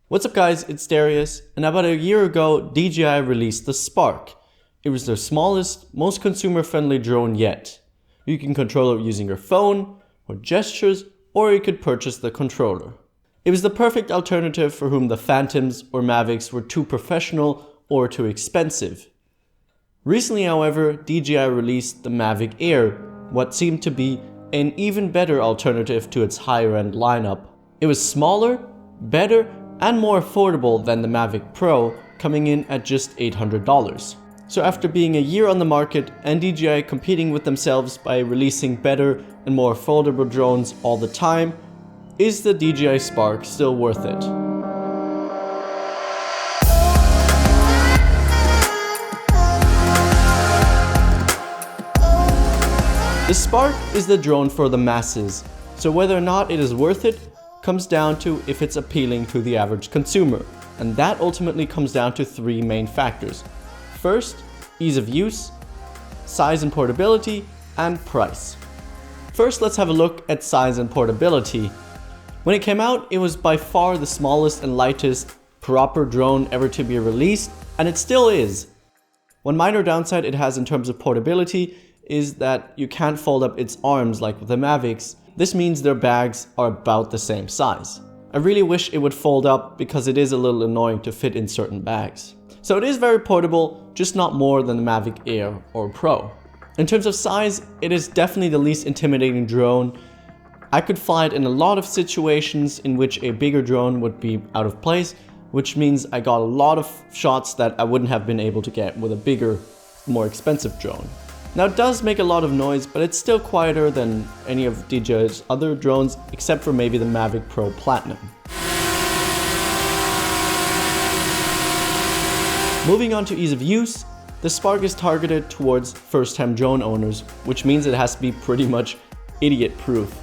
What's up guys, it's Darius, and about a year ago DJI released the Spark. It was their smallest, most consumer-friendly drone yet. You can control it using your phone, or gestures, or you could purchase the controller. It was the perfect alternative for whom the Phantoms or Mavics were too professional or too expensive. Recently, however, DJI released the Mavic Air, what seemed to be an even better alternative to its higher-end lineup. It was smaller, better, and more affordable than the Mavic Pro, coming in at just $800. So after being a year on the market and DJI competing with themselves by releasing better and more affordable drones all the time, is the DJI Spark still worth it? The Spark is the drone for the masses, so whether or not it is worth it comes down to if it's appealing to the average consumer, and that ultimately comes down to three main factors. First, ease of use, size and portability, and price. First, let's have a look at size and portability. When it came out, it was by far the smallest and lightest proper drone ever to be released, and it still is. One minor downside it has in terms of portability is that you can't fold up its arms like with the Mavics. This means their bags are about the same size. I really wish it would fold up because it is a little annoying to fit in certain bags. So it is very portable, just not more than the Mavic Air or Pro. In terms of size, it is definitely the least intimidating drone. I could fly it in a lot of situations in which a bigger drone would be out of place, which means I got a lot of shots that I wouldn't have been able to get with a bigger, more expensive drone. Now it does make a lot of noise, but it's still quieter than any of DJI's other drones, except for maybe the Mavic Pro Platinum. Moving on to ease of use, the Spark is targeted towards first-time drone owners, which means it has to be pretty much idiot-proof.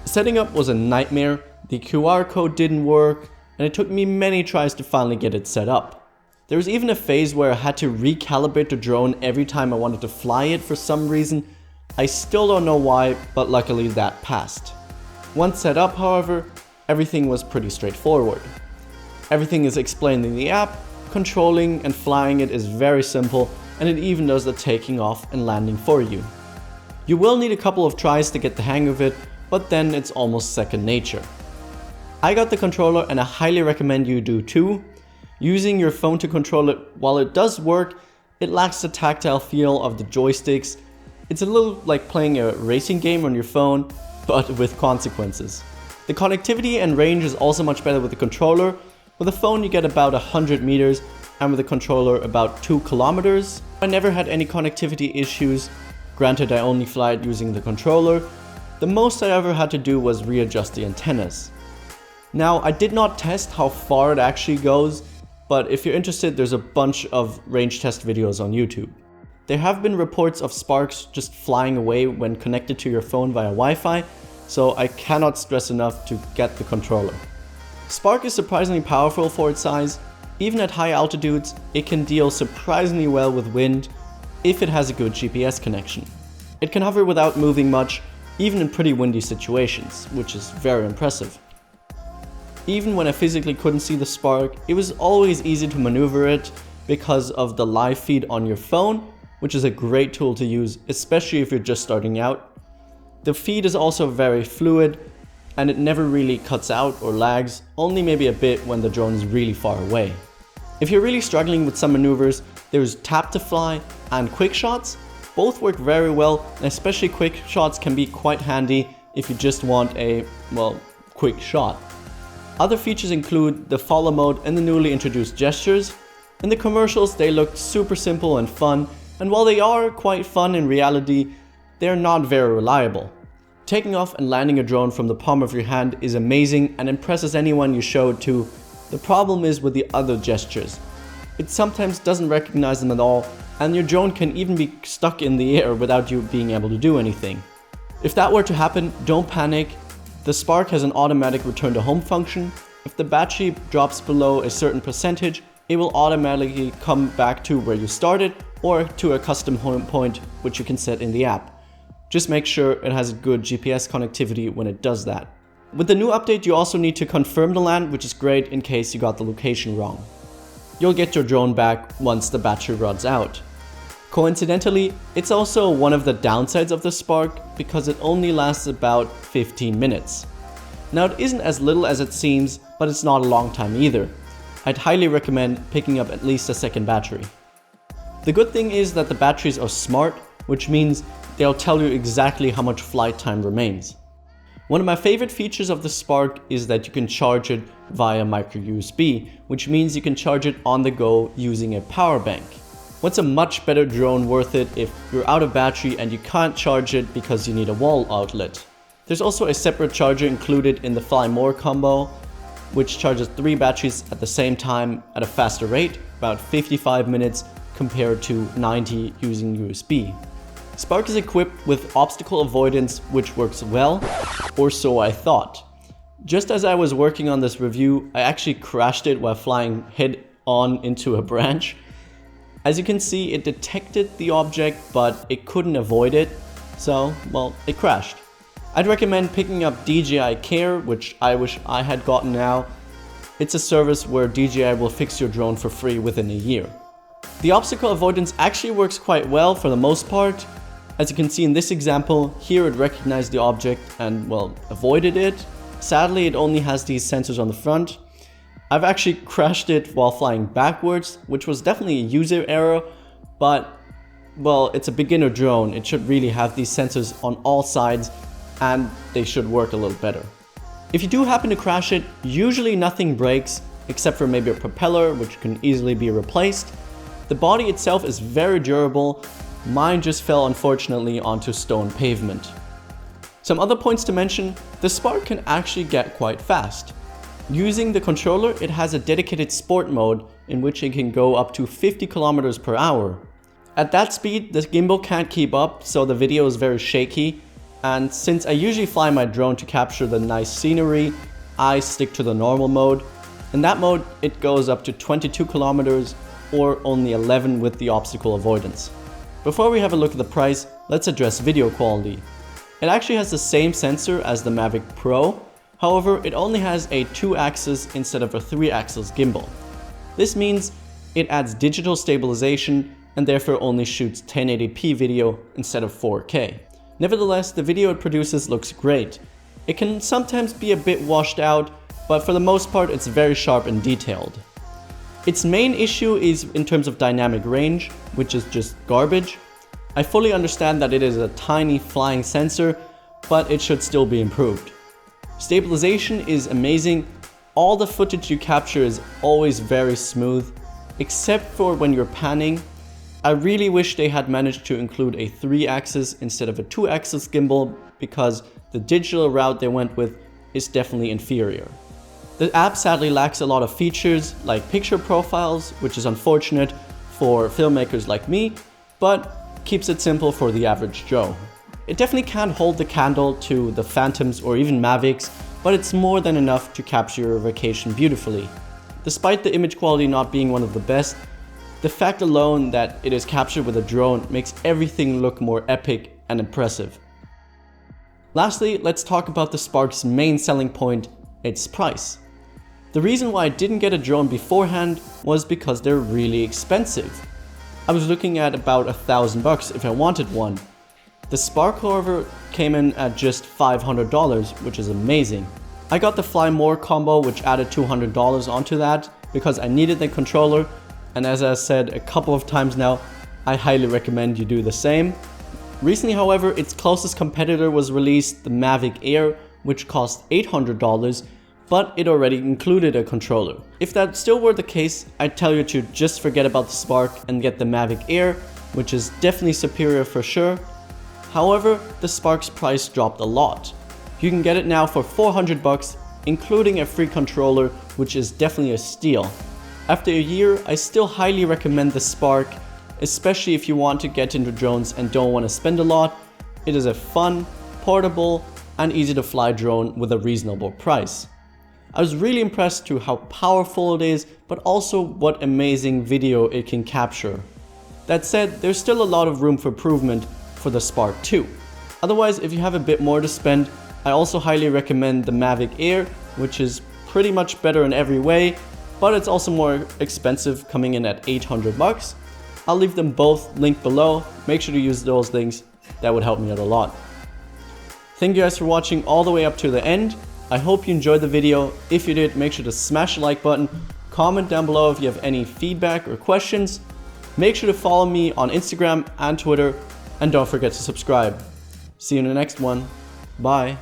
Setting up was a nightmare, the QR code didn't work, and it took me many tries to finally get it set up. There was even a phase where I had to recalibrate the drone every time I wanted to fly it for some reason. I still don't know why, but luckily that passed. Once set up, however, everything was pretty straightforward. Everything is explained in the app, controlling and flying it is very simple, and it even does the taking off and landing for you. You will need a couple of tries to get the hang of it, but then it's almost second nature. I got the controller and I highly recommend you do too. Using your phone to control it, while it does work, it lacks the tactile feel of the joysticks. It's a little like playing a racing game on your phone, but with consequences. The connectivity and range is also much better with the controller. With a phone you get about 100 meters, and with a controller about 2 kilometers. I never had any connectivity issues. Granted, I only fly it using the controller. The most I ever had to do was readjust the antennas. Now, I did not test how far it actually goes, but if you're interested, there's a bunch of range test videos on YouTube. There have been reports of Sparks just flying away when connected to your phone via Wi-Fi, so I cannot stress enough to get the controller. Spark is surprisingly powerful for its size. Even at high altitudes, it can deal surprisingly well with wind if it has a good GPS connection. It can hover without moving much, even in pretty windy situations, which is very impressive. Even when I physically couldn't see the Spark, it was always easy to maneuver it because of the live feed on your phone, which is a great tool to use, especially if you're just starting out. The feed is also very fluid, and it never really cuts out or lags, only maybe a bit when the drone is really far away. If you're really struggling with some maneuvers, there's tap to fly and quick shots. Both work very well, and especially quick shots can be quite handy if you just want a, well, quick shot. Other features include the follow mode and the newly introduced gestures. In the commercials they looked super simple and fun, and while they are quite fun in reality, they are not very reliable. Taking off and landing a drone from the palm of your hand is amazing and impresses anyone you show it to. The problem is with the other gestures. It sometimes doesn't recognize them at all, and your drone can even be stuck in the air without you being able to do anything. If that were to happen, don't panic. The Spark has an automatic return to home function. If the battery drops below a certain percentage, it will automatically come back to where you started or to a custom home point which you can set in the app. Just make sure it has a good GPS connectivity when it does that. With the new update, you also need to confirm the land, which is great in case you got the location wrong. You'll get your drone back once the battery runs out. Coincidentally, it's also one of the downsides of the Spark because it only lasts about 15 minutes. Now it isn't as little as it seems, but it's not a long time either. I'd highly recommend picking up at least a second battery. The good thing is that the batteries are smart, which means they'll tell you exactly how much flight time remains. One of my favorite features of the Spark is that you can charge it via micro USB, which means you can charge it on the go using a power bank. What's a much better drone worth it if you're out of battery and you can't charge it because you need a wall outlet? There's also a separate charger included in the Fly More combo, which charges 3 batteries at the same time at a faster rate, about 55 minutes compared to 90 using USB. Spark is equipped with obstacle avoidance, which works well, or so I thought. Just as I was working on this review, I actually crashed it while flying head on into a branch. As you can see, it detected the object, but it couldn't avoid it, so, well, it crashed. I'd recommend picking up DJI Care, which I wish I had gotten now. It's a service where DJI will fix your drone for free within a year. The obstacle avoidance actually works quite well for the most part. As you can see in this example, here it recognized the object and, well, avoided it. Sadly, it only has these sensors on the front. I've actually crashed it while flying backwards, which was definitely a user error, but, well, it's a beginner drone. It should really have these sensors on all sides and they should work a little better. If you do happen to crash it, usually nothing breaks except for maybe a propeller, which can easily be replaced. The body itself is very durable. Mine just fell unfortunately onto stone pavement. Some other points to mention, the Spark can actually get quite fast. Using the controller, it has a dedicated sport mode in which it can go up to 50 kilometers per hour. At that speed, the gimbal can't keep up, so the video is very shaky. And since I usually fly my drone to capture the nice scenery, I stick to the normal mode. In that mode, it goes up to 22 kilometers or only 11 with the obstacle avoidance. Before we have a look at the price, let's address video quality. It actually has the same sensor as the Mavic Pro, however it only has a 2-axis instead of a 3-axis gimbal. This means it adds digital stabilization and therefore only shoots 1080p video instead of 4K. Nevertheless, the video it produces looks great. It can sometimes be a bit washed out, but for the most part it's very sharp and detailed. Its main issue is in terms of dynamic range, which is just garbage. I fully understand that it is a tiny flying sensor, but it should still be improved. Stabilization is amazing. All the footage you capture is always very smooth, except for when you're panning. I really wish they had managed to include a 3-axis instead of a 2-axis gimbal, because the digital route they went with is definitely inferior. The app sadly lacks a lot of features like picture profiles, which is unfortunate for filmmakers like me, but keeps it simple for the average Joe. It definitely can't hold the candle to the Phantoms or even Mavics, but it's more than enough to capture your vacation beautifully. Despite the image quality not being one of the best, the fact alone that it is captured with a drone makes everything look more epic and impressive. Lastly, let's talk about the Spark's main selling point, its price. The reason why I didn't get a drone beforehand was because they're really expensive. I was looking at about $1,000 if I wanted one. The Spark, however, came in at just $500, which is amazing. I got the Fly More combo, which added $200 onto that because I needed the controller, and as I said a couple of times now, I highly recommend you do the same. Recently, however, its closest competitor was released, the Mavic Air, which cost $800, but it already included a controller. If that still were the case, I'd tell you to just forget about the Spark and get the Mavic Air, which is definitely superior for sure. However, the Spark's price dropped a lot. You can get it now for $400, including a free controller, which is definitely a steal. After a year, I still highly recommend the Spark, especially if you want to get into drones and don't want to spend a lot. It is a fun, portable, and easy to fly drone with a reasonable price. I was really impressed to how powerful it is, but also what amazing video it can capture. That said, there's still a lot of room for improvement for the Spark 2. Otherwise, if you have a bit more to spend, I also highly recommend the Mavic Air, which is pretty much better in every way, but it's also more expensive, coming in at 800 bucks. I'll leave them both linked below. Make sure to use those links. That would help me out a lot. Thank you guys for watching all the way up to the end. I hope you enjoyed the video. If you did, make sure to smash the like button. Comment down below if you have any feedback or questions. Make sure to follow me on Instagram and Twitter. And don't forget to subscribe. See you in the next one. Bye.